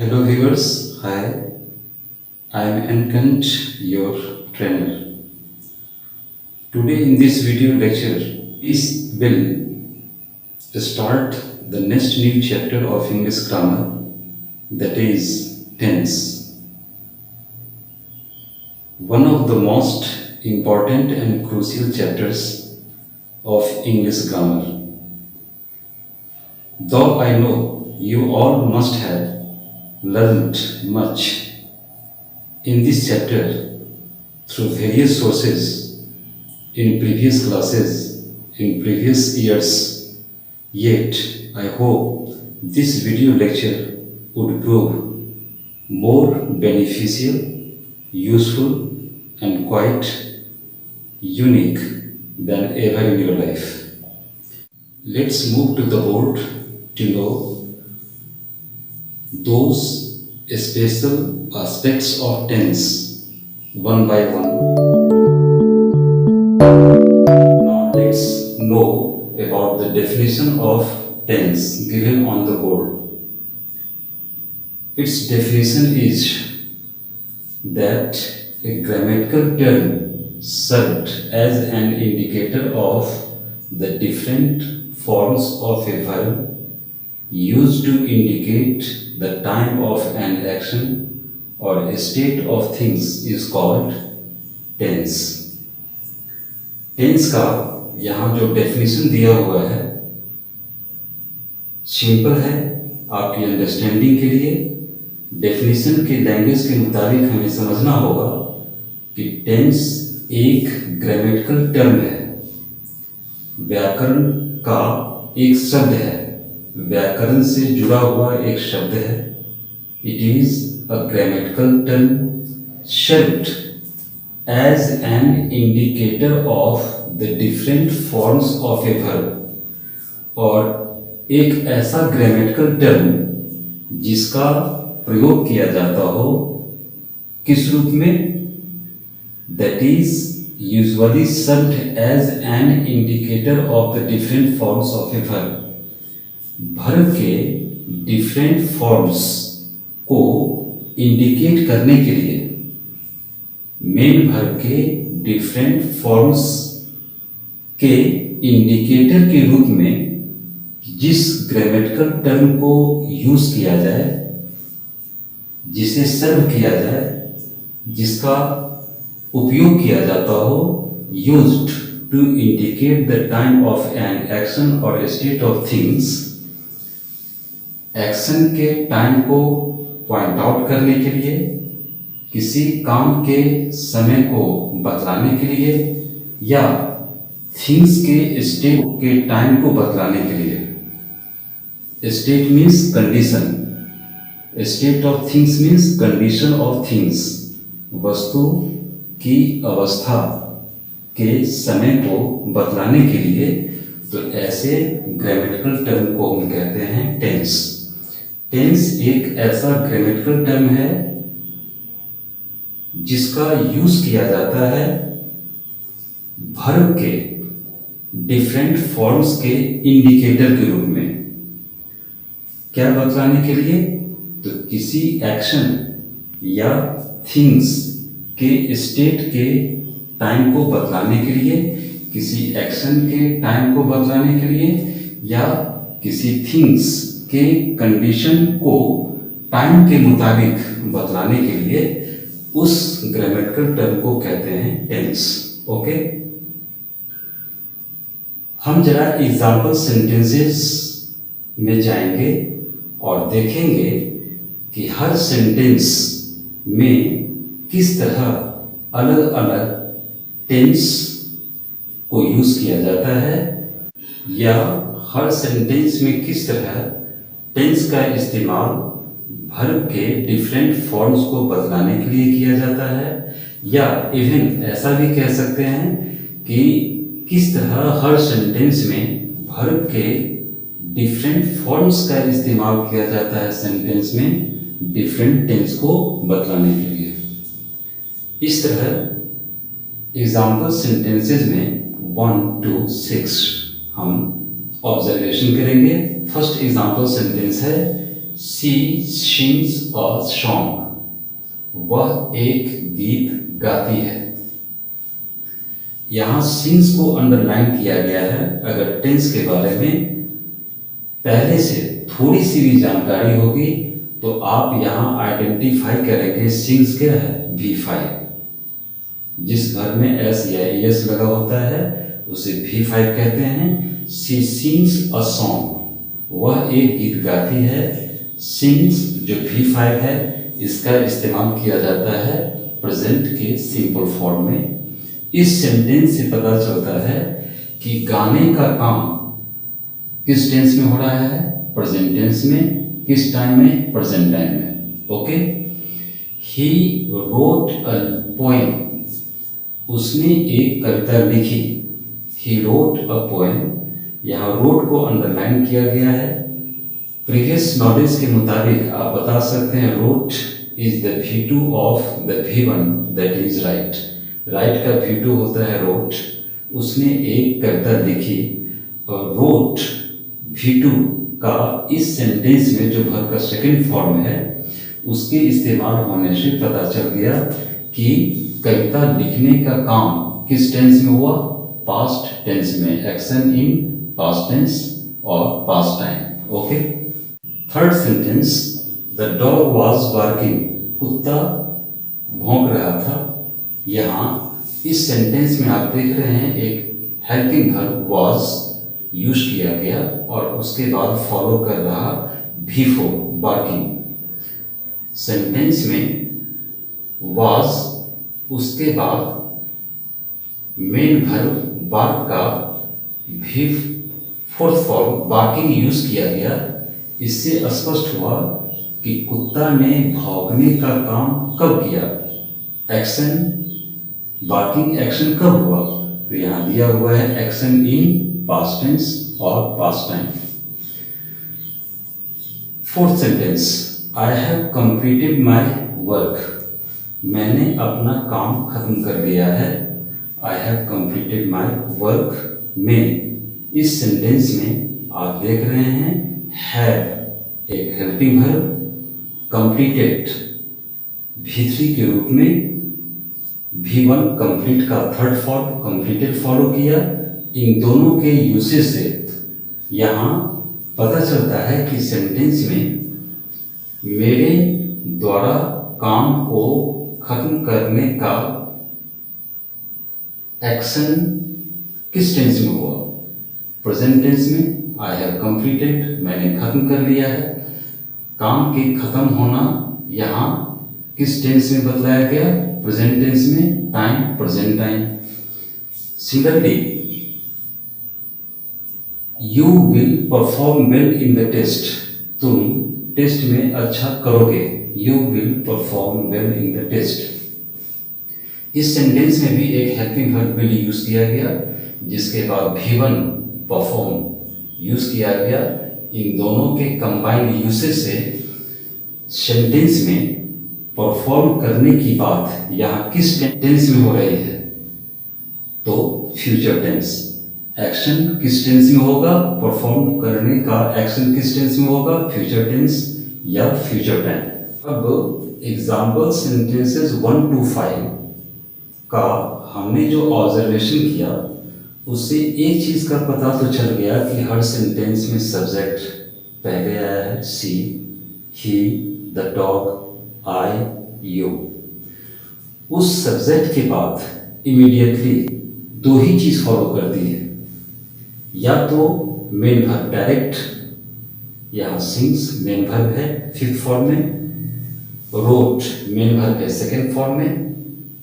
Hello viewers, hi, I am Ankant, your trainer. Today in this video lecture is will start the next new chapter of English grammar, that is tense. One of the most important and crucial chapters of English grammar. Though I know you all must have learned much in this chapter through various sources in previous classes, in previous years, yet I hope this video lecture would prove more beneficial, useful, and quite unique than ever in your life. Let's move to the board to know those special aspects of tense one by one. Now let's know about the definition of tense given on the board. Its definition is that a grammatical term served as an indicator of the different forms of a verb used to indicate the time of an action or a state of things is called tense. Tense का यहाँ जो definition दिया हुआ है simple है आपकी understanding के लिए. डेफिनेशन के लैंग्वेज के मुताबिक हमें समझना होगा कि टेंस एक ग्रामेटिकल टर्म है, व्याकरण का एक शब्द है, व्याकरण से जुड़ा हुआ एक शब्द है. It is a grammatical term शब्द as an indicator of the different forms of a verb, और एक ऐसा ग्रामेटिकल टर्म जिसका प्रयोग किया जाता हो किस रूप में, that is usually served as an indicator of the different forms of a verb. verb के different forms को indicate करने के लिए मेन वर्ब के डिफरेंट फॉर्म्स के इंडिकेटर के रूप में जिस ग्रामेटिकल टर्म को यूज किया जाए, जिसे सर्व किया जाए, जिसका उपयोग किया जाता हो, used to indicate the time of an action और स्टेट ऑफ थिंग्स. एक्शन के टाइम को पॉइंट आउट करने के लिए, किसी काम के समय को बतलाने के लिए, या थिंग्स के स्टेट के टाइम को बतलाने के लिए. State means condition, state of things means condition of things, वस्तु की अवस्था के समय को बतलाने के लिए. तो ऐसे ग्रामेटिकल टर्म को हम कहते हैं टेंस. टेंस एक ऐसा ग्रामेटिकल टर्म है जिसका यूज किया जाता है वर्ब के डिफरेंट फॉर्म्स के इंडिकेटर के रूप में. क्या बतलाने के लिए, तो किसी एक्शन या थिंग्स के स्टेट के टाइम को बतलाने के लिए, किसी एक्शन के टाइम को बतलाने के लिए, या किसी थिंग्स के कंडीशन को टाइम के मुताबिक बतलाने के लिए उस ग्रामेटिकल टर्म को कहते हैं टेंस. ओके, हम जरा एग्जाम्पल सेंटेंसेस में जाएंगे और देखेंगे कि हर सेंटेंस में किस तरह अलग अलग टेंस को यूज किया जाता है, या हर सेंटेंस में किस तरह टेंस का इस्तेमाल वर्ब के डिफरेंट फॉर्म्स को बतलाने के लिए किया जाता है, या इवन ऐसा भी कह सकते हैं कि किस तरह हर सेंटेंस में वर्ब के डिफरेंट फॉर्म्स का इस्तेमाल किया जाता है सेंटेंस में डिफरेंट टेंस को बतलाने के लिए. इस तरह एग्जाम्पल सेंटेंसेस में 1 to 6 हम ऑब्जर्वेशन करेंगे. फर्स्ट एग्जाम्पल सेंटेंस है शी सिंग्स अ सॉन्ग, वह एक गीत गाती है। यहां सिंग्स को अंडरलाइन किया गया है। अगर टेंस के बारे में पहले से थोड़ी सी भी जानकारी होगी तो आप यहां आइडेंटिफाई करेंगे सिंग्स क्या है, V5। जिस घर में एस या एस लगा होता है उसे V5 कहते हैं। शी सिंग्स अ सॉन्ग, वह एक गीत गाती है। सिंग्स जो V5 है इसका इस्तेमाल किया जाता है प्रेजेंट के सिंपल फॉर्म में। इस सेंटेंस से पता चलता है कि गाने का काम किस टेंस में हो रहा है, प्रेजेंट टेंस में। किस टाइम में, प्रेजेंट टाइम में। Okay. He wrote a poem, उसने एक कविता लिखी। ही रोट अ पोएम, यहाँ रोट को अंडरलाइन किया गया है। प्रीवियस नॉलेज के मुताबिक आप बता सकते हैं road is the V2 of the V1, that is right. Right का V2 होता है रोट। उसने एक कविता लिखी और रोट V2 का इस सेंटेंस में जो वर्ब का सेकंड फॉर्म है उसके इस्तेमाल होने से पता चल गया कि कविता लिखने का काम किस टेंस में हुआ, पास्ट टेंस में। एक्शन इन पास्ट टेंस और past time. Okay. Third sentence, the dog was barking, कुत्ता भौंक रहा था। यहाँ इस सेंटेंस में आप देख रहे हैं एक हेल्पिंग वर्ब वॉज यूज किया गया और उसके बाद फॉलो कर रहा V4 बार्किंग। सेंटेंस में वॉज, उसके बाद मेन वर्ब बार्क का V4 फॉर्म बार्किंग यूज किया गया। इससे स्पष्ट हुआ कि कुत्ता ने भौंकने का काम कब किया। एक्शन बार्किंग एक्शन कब हुआ, तो यहां दिया हुआ है एक्शन इन पास्ट टेंस और past time. Fourth sentence, I have completed my work, मैंने अपना काम खत्म कर दिया है। I have completed my work में इस सेंटेंस में आप देख रहे हैं हैव एक हेल्पिंग वर्ब, कंप्लीटेड V3 के रूप में V1 कंप्लीट का थर्ड फॉर्म कंप्लीटेड फॉलो किया। इन दोनों के यूसेज से यहाँ पता चलता है कि सेंटेंस में मेरे द्वारा काम को खत्म करने का एक्शन किस टेंस में हुआ, प्रेजेंट टेंस में। आई हैव कंप्लीटेड, मैंने खत्म कर लिया है। काम के खत्म होना यहाँ किस टेंस में बतलाया गया, प्रेजेंट टेंस में। Time present time. Similarly you will perform well in the test, तुम टेस्ट में अच्छा करोगे। You will perform well in the test. इस सेंटेंस में भी एक हेल्पिंग वर्ब विल यूज किया गया जिसके बाद V1 परफॉर्म यूज किया गया। इन दोनों के कंबाइंड यूसेज से सेंटेंस में परफॉर्म करने की बात यहाँ किस टेंस में हो रही है, तो फ्यूचर टेंस। एक्शन किस टेंस में होगा, परफॉर्म करने का एक्शन किस टेंस में होगा, फ्यूचर टेंस या फ्यूचर टाइम। अब एग्जाम्पल सेंटेंसेस 1 to 5 का हमने जो ऑब्जर्वेशन किया उससे एक चीज का पता तो चल गया कि हर सेंटेंस में सब्जेक्ट पहले आया है, सी, ही, द डॉग, आई, यू। उस सब्जेक्ट के बाद इमीडिएटली दो ही चीज फॉलो करती है, या तो मेन वर्ब डायरेक्ट, यहाँ सिंग्स मेन वर्ब है फिफ्थ फॉर्म में, रोट मेन वर्ब है सेकेंड फॉर्म में।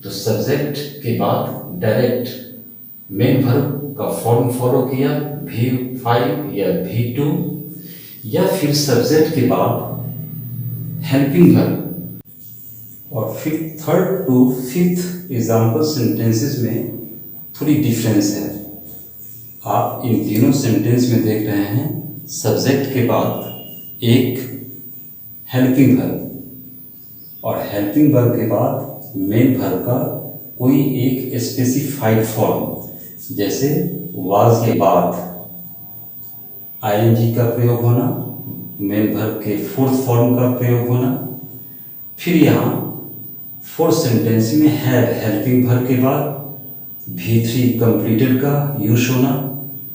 तो सब्जेक्ट के बाद डायरेक्ट मेन वर्ब का फॉर्म फॉलो किया, V5 या V2, या फिर सब्जेक्ट के बाद हेल्पिंग वर्ब। और फिर third to fifth example sentences में थोड़ी डिफरेंस है। आप इन तीनों सेंटेंस में देख रहे हैं सब्जेक्ट के बाद एक हेल्पिंग वर्ब और हेल्पिंग वर्ब के बाद मेन वर्ब का कोई एक स्पेसिफाइड फॉर्म, जैसे वाज के बाद आईएनजी का प्रयोग होना, मेन वर्ब के फोर्थ फॉर्म का प्रयोग होना। फिर यहाँ फोर्थ सेंटेंस में हैव हेल्पिंग वर्ब के बाद V3 कंप्लीटेड का यूज होना।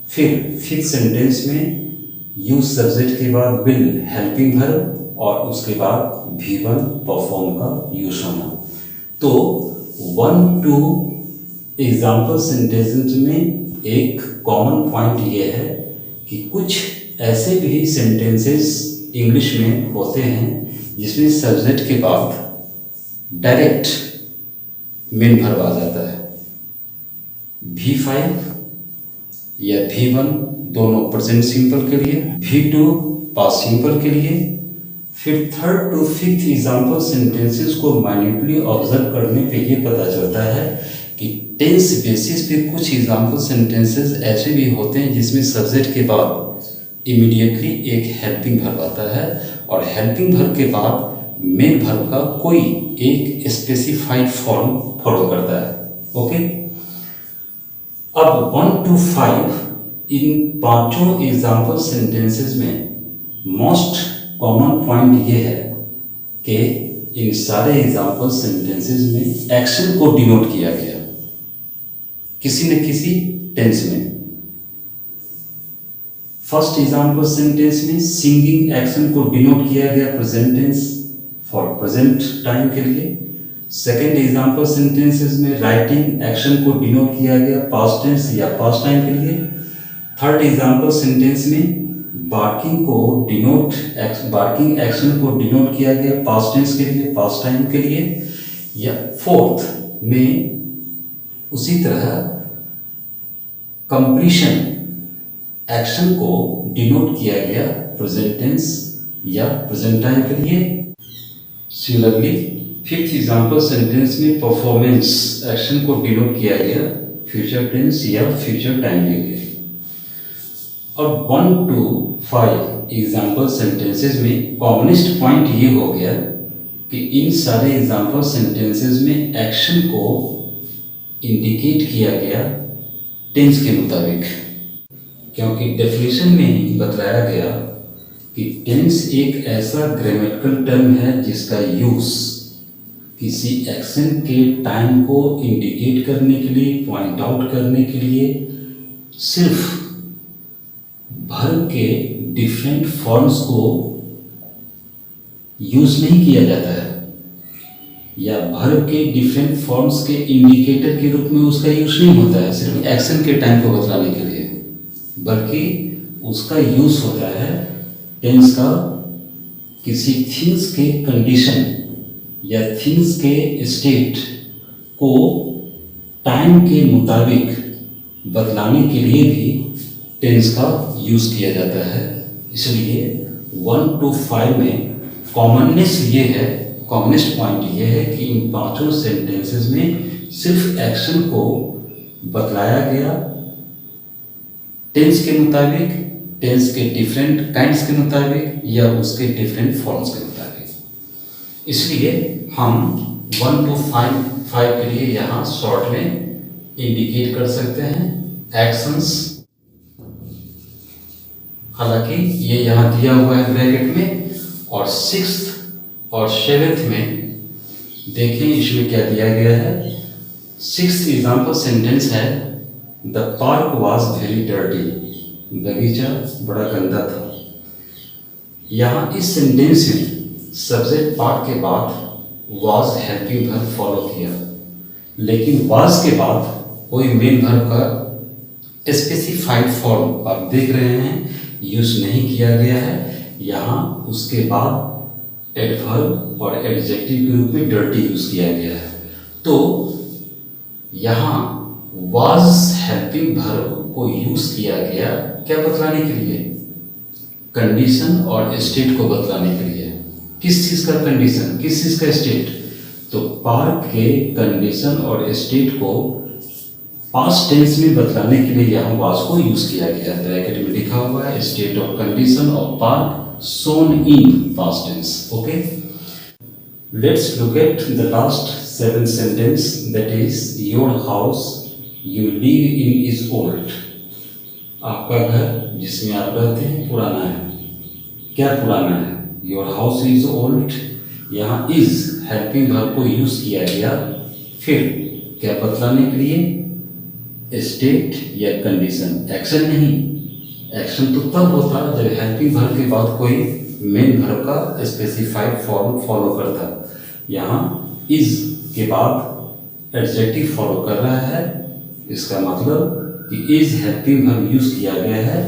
फिर फिफ्थ सेंटेंस में यूज सब्जेक्ट के बाद विल हेल्पिंग वर्ब और उसके बाद V1 परफॉर्म का यूज होना। तो 1-2 एग्जाम्पल सेंटेंसेस में एक कॉमन पॉइंट ये है कि कुछ ऐसे भी सेंटेंसेस इंग्लिश में होते हैं जिसमें सब्जेक्ट के बाद डायरेक्ट मेन वर्ब आ जाता है। V5 या V1 दोनों प्रेजेंट सिंपल के लिए, V2 पास्ट सिंपल के लिए। फिर third to fifth example sentences को माइन्यूटली ऑब्जर्व करने पे ये पता चलता है कि टेंस बेसिस पे कुछ एग्जाम्पल सेंटेंसेस ऐसे भी होते हैं जिसमें सब्जेक्ट के बाद इमीडिएटली एक हेल्पिंग वर्ब आता है और हेल्पिंग वर्ब के बाद मेन वर्ब का कोई एक स्पेसिफाइड फॉर्म फॉलो करता है। ओके, अब 1-5 इन पांचों एग्जाम्पल सेंटेंसेस में मोस्ट कॉमन पॉइंट ये है कि इन सारे एग्जाम्पल सेंटेंसेस में एक्शन को डिनोट किया गया किसी न किसी टेंस में। फर्स्ट एग्जाम्पल सेंटेंस में सिंगिंग एक्शन को डिनोट किया गया present tense for present time के लिए। सेकेंड एग्जाम्पल सेंटेंसेस में राइटिंग एक्शन को डिनोट किया गया पास्ट टेंस या पास्ट टाइम के लिए। थर्ड एग्जाम्पल सेंटेंस में बार्किंग एक्शन को डिनोट किया गया पास्ट टेंस के लिए, पास्ट टाइम के लिए। या फोर्थ में उसी तरह कंप्लीशन एक्शन को डिनोट किया गया प्रेजेंट टेंस या प्रेजेंट टाइम के लिए। सिमिलरली फिफ्थ एग्जाम्पल सेंटेंस में परफॉर्मेंस एक्शन को डिनोट किया गया फ्यूचर टेंस या फ्यूचर टाइम के लिए। और 1-5 एग्जाम्पल सेंटेंसेस में कॉमनेस्ट पॉइंट ये हो गया कि इन सारे एग्जाम्पल सेंटेंसेस में एक्शन को इंडिकेट किया गया टेंस के मुताबिक, क्योंकि डेफिनेशन में ही बताया गया कि टेंस एक ऐसा ग्रामेटिकल टर्म है जिसका यूज किसी एक्शन के टाइम को इंडिकेट करने के लिए, पॉइंट आउट करने के लिए सिर्फ वर्ब के डिफरेंट फॉर्म्स को यूज नहीं किया जाता है या वर्ब के डिफरेंट फॉर्म्स के इंडिकेटर के रूप में उसका यूज नहीं होता है सिर्फ एक्शन के टाइम को बतलाने के लिए, बल्कि उसका यूज होता है टेंस का किसी थिंग्स के कंडीशन या थिंग्स के स्टेट को टाइम के मुताबिक बतलाने के लिए भी टेंस का यूज किया जाता है। इसलिए 1-5 में कॉमनेस्ट पॉइंट ये है कि इन पांचों सेंटेंसेस में सिर्फ एक्शन को बतलाया गया टेंस के मुताबिक, टेंस के डिफरेंट काइंड्स के मुताबिक या उसके डिफरेंट फॉर्म्स के मुताबिक। इसलिए हम 1-5 के लिए यहाँ शॉर्ट में इंडिकेट कर सकते हैं एक्शंस। हालांकि ये यहाँ दिया हुआ है ब्रैकेट में, और 6th और 7th में देखें इसमें क्या दिया गया है। 6th एग्जाम्पल सेंटेंस है the park was very dirty, बगीचा बड़ा गंदा था। यहाँ इस सेंटेंस में सब्जेक्ट पार्ट के बाद वॉज हेल्पिंग वर्ब फॉलो किया, लेकिन वॉज के बाद कोई मेन वर्ब का स्पेसिफाइड फॉर्म आप देख रहे हैं यूज नहीं किया गया है। यहाँ उसके बाद एडवर्ब और एडजेक्टिव के रूप में डर्टी यूज किया गया है। तो यहाँ वाज हेल्पिंग वर्ब को यूज किया गया क्या बतलाने के लिए, कंडीशन और स्टेट को बतलाने के लिए। किस चीज का कंडीशन, किस चीज का स्टेट, तो पार्क के कंडीशन और स्टेट को पास्ट टेंस में बतलाने के लिए यहाँ वाज को यूज किया गया। ब्रैकेट में लिखा हुआ है state of condition of park son in past tense. Okay, let's look at the last 7 sentence, that is your house you live in is old. आपका घर जिसमें आप रहते हैं पुराना है। क्या पुराना है, योर हाउस इज ओल्ड, यहाँ इज हेल्पिंग वर्ब को यूज किया गया, फिर क्या बतलाने के लिए, स्टेट या कंडीशन, एक्शन नहीं। एक्शन तो तब होता जब हेल्पिंग वर्ब के बाद कोई मेन वर्ब का स्पेसिफाइड फॉर्म फॉलो करता। यहाँ इज के बाद एडजेक्टिव फॉलो कर रहा है, इसका मतलब कि इज हेल्पिंग वर्ब यूज किया गया है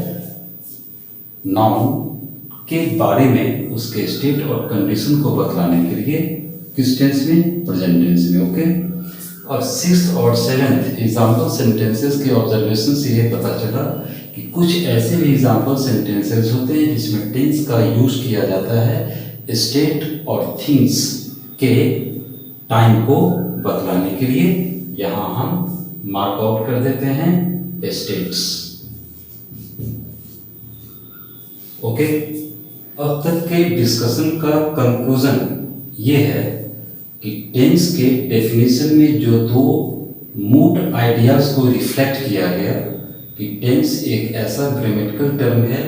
नाउन के बारे में, उसके स्टेट और कंडीशन को बतलाने के लिए, किस टेंस में, प्रेजेंट टेंस में। ओके, और 6th और 7th एग्जाम्पल सेंटेंसेस के ऑब्जर्वेशन से ये पता चला कि कुछ ऐसे भी एग्जाम्पल सेंटेंसेस होते हैं जिसमें टेंस का यूज किया जाता है स्टेट और थिंग्स के टाइम को बतलाने के लिए। यहाँ हम मार्क आउट कर देते हैं स्टेट्स। ओके, अब तक के डिस्कशन का कंक्लूजन ये है कि टेंस के डेफिनेशन में जो दो मूड आइडियाज को रिफ्लेक्ट किया गया कि टेंस एक ऐसा ग्रामेटिकल टर्म है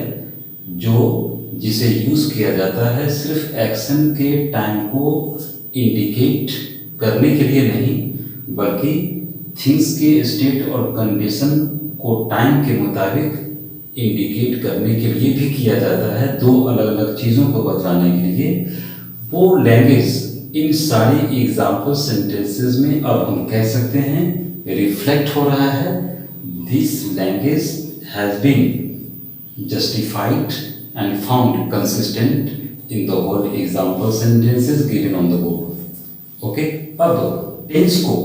जिसे यूज किया जाता है सिर्फ एक्शन के टाइम को इंडिकेट करने के लिए नहीं, बल्कि थिंग्स के स्टेट और कंडीशन को टाइम के मुताबिक इंडिकेट करने के लिए भी किया जाता है, दो अलग अलग चीज़ों को बतलाने के लिए। वो लैंग्वेज इन सारी एग्जाम्पल सेंटेंसेस में अब हम कह सकते हैं रिफ्लेक्ट हो रहा है। This language has been justified and found consistent in the whole example sentences given on the board. Okay, अब टेंस को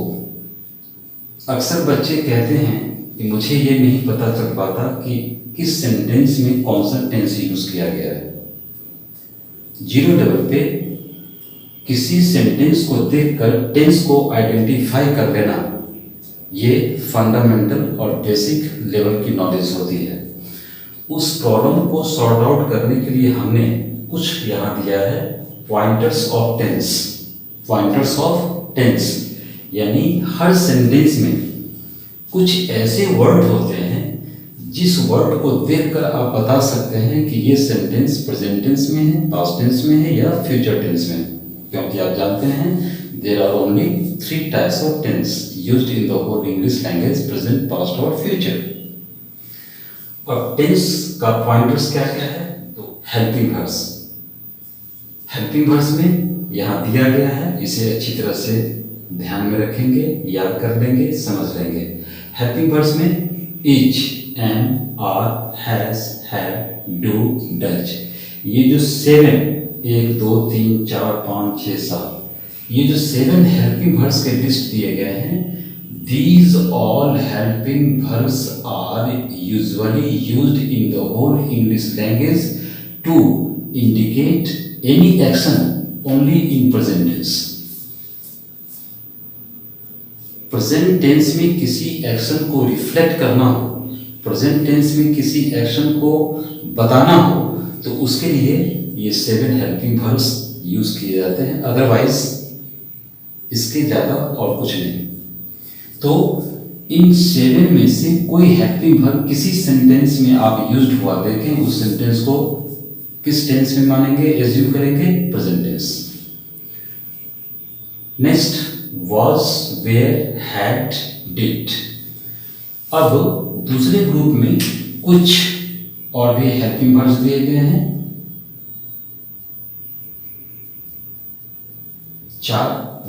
अक्सर बच्चे कहते हैं कि मुझे ये नहीं पता चल पाता कि किस सेंटेंस में कौन सा टेंस यूज किया गया है। 0 लेवल पे किसी सेंटेंस को देखकर टेंस को आइडेंटिफाई कर लेना, ये फंडामेंटल और बेसिक लेवल की नॉलेज होती है। उस प्रॉब्लम को सॉर्ट आउट करने के लिए हमने कुछ यहाँ दिया है pointers of tense. Pointers of tense यानी हर सेंटेंस में कुछ ऐसे वर्ड होते हैं जिस वर्ड को देखकर आप बता सकते हैं कि ये सेंटेंस प्रेजेंट टेंस में है, पास्ट टेंस में है या फ्यूचर टेंस में है, क्योंकि आप जानते हैं there are only 3 types of tense used in the whole English language, present, past और फ्यूचर। और टेंस का पॉइंटर्स क्या क्या है, तो हेल्पिंग वर्ब्स। हेल्पिंग वर्ब्स में यहाँ दिया गया है, इसे अच्छी तरह से ध्यान में रखेंगे, याद कर लेंगे, समझ लेंगे। हेल्पिंग वर्ब्स में is, am, are, has, have, do, does, ये जो 7 1 2 3 4 5 6 7 ये जो 7 हेल्पिंग वर्ब्स के लिस्ट दिए गए हैं, these all helping verbs are usually used in the whole English language to indicate any action only in present tense। Present tense में किसी एक्शन को रिफ्लेक्ट करना हो, प्रेजेंट टेंस में किसी एक्शन को बताना हो, तो उसके लिए ये 7 हेल्पिंग वर्ब्स यूज किए जाते हैं, अदरवाइज इसके ज़्यादा और कुछ नहीं। तो इन 7 में से कोई हेल्पिंग वर्ब किसी सेंटेंस में आप यूज्ड हुआ देखें, उस सेंटेंस को किस टेंस में मानेंगे, एज्यूम करेंगे, present tense. Next was, were, had, did। अब दूसरे ग्रुप में कुछ और भी हेल्पिंग वर्ब्स दिए गए हैं, 4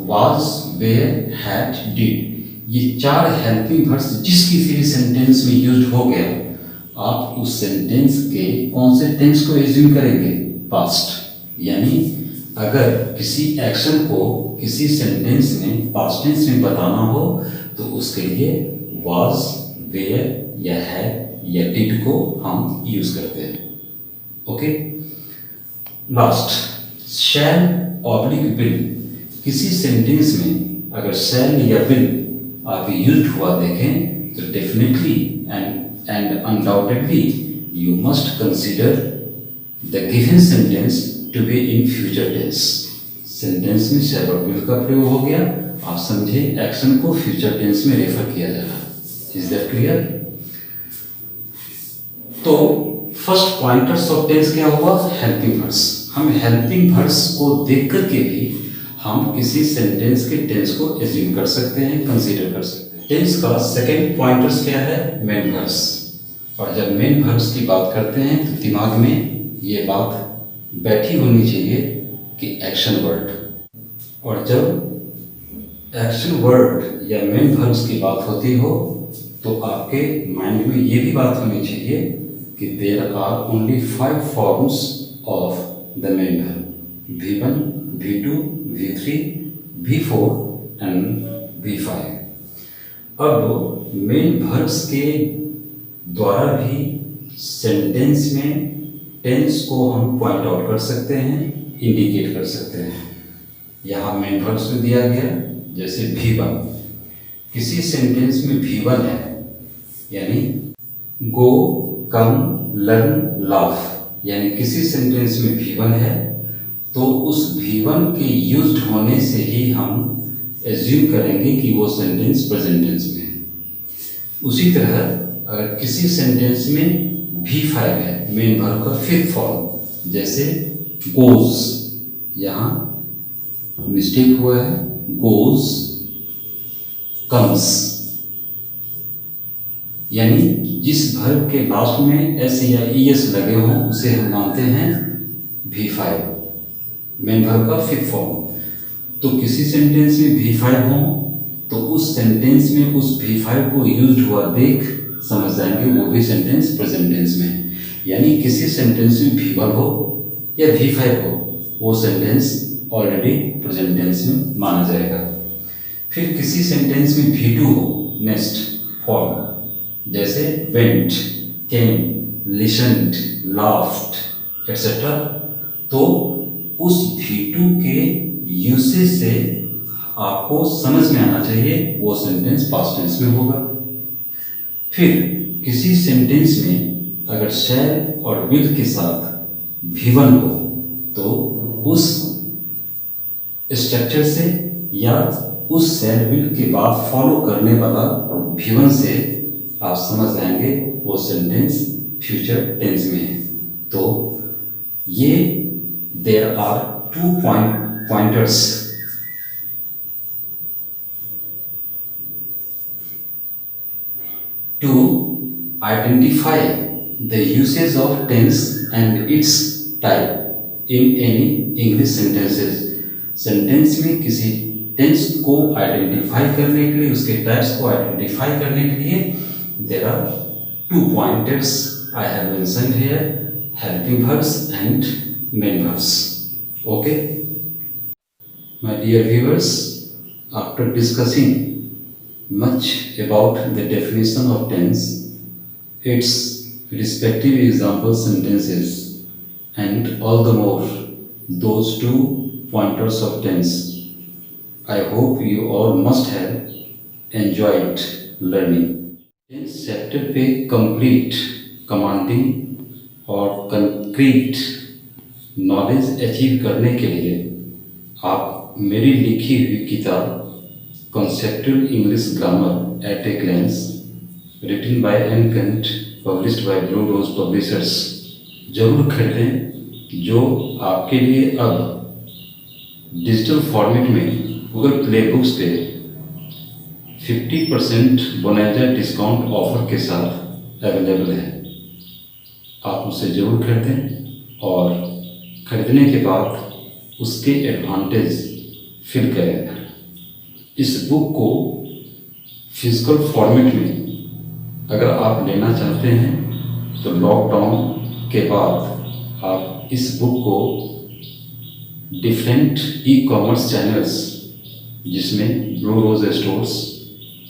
was, were, had, did। ये 4 हेल्पिंग वर्ब्स जिस किसी भी सेंटेंस में यूज हो गया, आप उस सेंटेंस के कौन से टेंस को एज्यूम करेंगे, पास्ट। यानी अगर किसी एक्शन को किसी सेंटेंस में पास्ट टेंस में बताना हो तो उसके लिए was, were या had या did को हम यूज करते हैं। Okay, last shall oblique will। किसी सेंटेंस में अगर shall या will आप यूज हुआ देखें तो definitely and undoubtedly you must consider the given sentence to be in future tense. Sentence में शैल और विल का प्रयोग हो गया, आप समझे एक्शन को फ्यूचर टेंस में रेफर किया जा रहा है। Is that clear? तो फर्स्ट पॉइंटर्स ऑफ टेंस क्या हुआ? Helping verbs. हम हेल्पिंग वर्ब्स को देख करके भी हम किसी सेंटेंस के टेंस को एज्यूम कर सकते हैं, कंसीडर कर सकते हैं। टेंस का सेकंड पॉइंटर्स क्या है? Main verbs. और जब मेन वर्ब्स की बात करते हैं तो दिमाग में ये बात बैठी होनी चाहिए कि एक्शन वर्ड। और जब एक्शन वर्ड या मेन वर्ब्स की बात होती हो तो आपके माइंड में ये भी बात होनी चाहिए कि there are only 5 forms of the main verb: V1, V2, V3, V4 and V5। अब मेन वर्ब्स के द्वारा भी सेंटेंस में टेंस को हम पॉइंट आउट कर सकते हैं, इंडिकेट कर सकते हैं। यहाँ मेन वर्ब्स में दिया गया, जैसे V1। किसी सेंटेंस में V1 है, यानी गो, कम, लर्न, लाफ, यानी किसी सेंटेंस में V1 है तो उस V1 के यूज्ड होने से ही हम एज्यूम करेंगे कि वो सेंटेंस प्रेजेंट टेंस में है। उसी तरह अगर किसी सेंटेंस में V5 है, मेन वर्ब का फिफ्थ फॉर्म, जैसे गोज, यहाँ मिस्टेक हुआ है, गोज, कम्स, यानी जिस वर्ब के लास्ट में एस या ईएस लगे हों उसे हम मानते हैं V5, मेन वर्ब का फिफ्थ फॉर्म। तो किसी सेंटेंस में V5 हो तो उस सेंटेंस में उस V5 को यूज्ड हुआ देख समझ जाएंगे वो भी सेंटेंस प्रेजेंट टेंस में है। यानी किसी सेंटेंस में V1 हो या V5 हो, वो सेंटेंस ऑलरेडी प्रेजेंट टेंस में माना जाएगा। फिर किसी सेंटेंस में V2 हो, नेक्स्ट फॉर्म, जैसे went, came, listened, laughed, etc. तो उस V2 के यूसेज से आपको समझ में आना चाहिए वो सेंटेंस पास्ट टेंस में होगा। फिर किसी सेंटेंस में अगर शैल और विल के साथ V1 हो तो उस स्ट्रक्चर से या उस शैल विल के बाद फॉलो करने वाला V1 से आप समझ जाएंगे वो सेंटेंस फ्यूचर टेंस में है। तो ये there are 2 pointers to identify the usage of tense and its type in any English sentences। Sentence में किसी टेंस को आइडेंटिफाई करने के लिए, उसके टाइप्स को आइडेंटिफाई करने के लिए there are 2 pointers I have mentioned here: helping verbs and main verbs. Okay, my dear viewers, after discussing much about the definition of tense, its respective example sentences, and all the more those 2 pointers of tense, I hope you all must have enjoyed learning। Tense chapter पे complete, commanding और concrete knowledge achieve करने के लिए आप मेरी लिखी हुई किताब conceptual English grammar at a glance, written by N Kant, published by Blue Rose Publishers, जरूर खरीदें, जो आपके लिए अब डिजिटल फॉर्मेट में गूगल प्ले बुक्स पे 50% बोनांजा डिस्काउंट ऑफर के साथ अवेलेबल है। आप उसे ज़रूर खरीदें और ख़रीदने के बाद उसके एडवांटेज फील करें। इस बुक को फिजिकल फॉर्मेट में अगर आप लेना चाहते हैं तो लॉकडाउन के बाद आप इस बुक को डिफरेंट ई-कॉमर्स चैनल्स, जिसमें Blue Rose stores,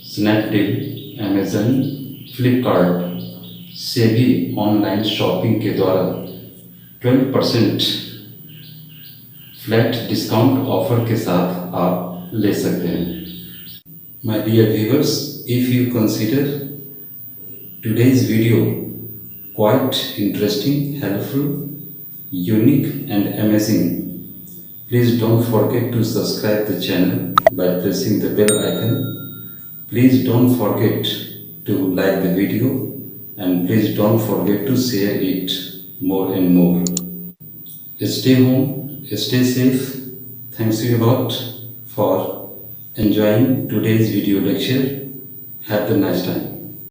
Snapdeal, Amazon, Flipkart से भी ऑनलाइन शॉपिंग के द्वारा 12% फ्लैट डिस्काउंट ऑफर के साथ आप ले सकते हैं। My dear viewers, if you consider today's video quite interesting, helpful, unique and amazing, please don't forget to subscribe the channel by pressing the bell icon. Please don't forget to like the video and please don't forget to share it more and more. Stay home, stay safe. Thanks a lot for enjoying today's video lecture. Have a nice time.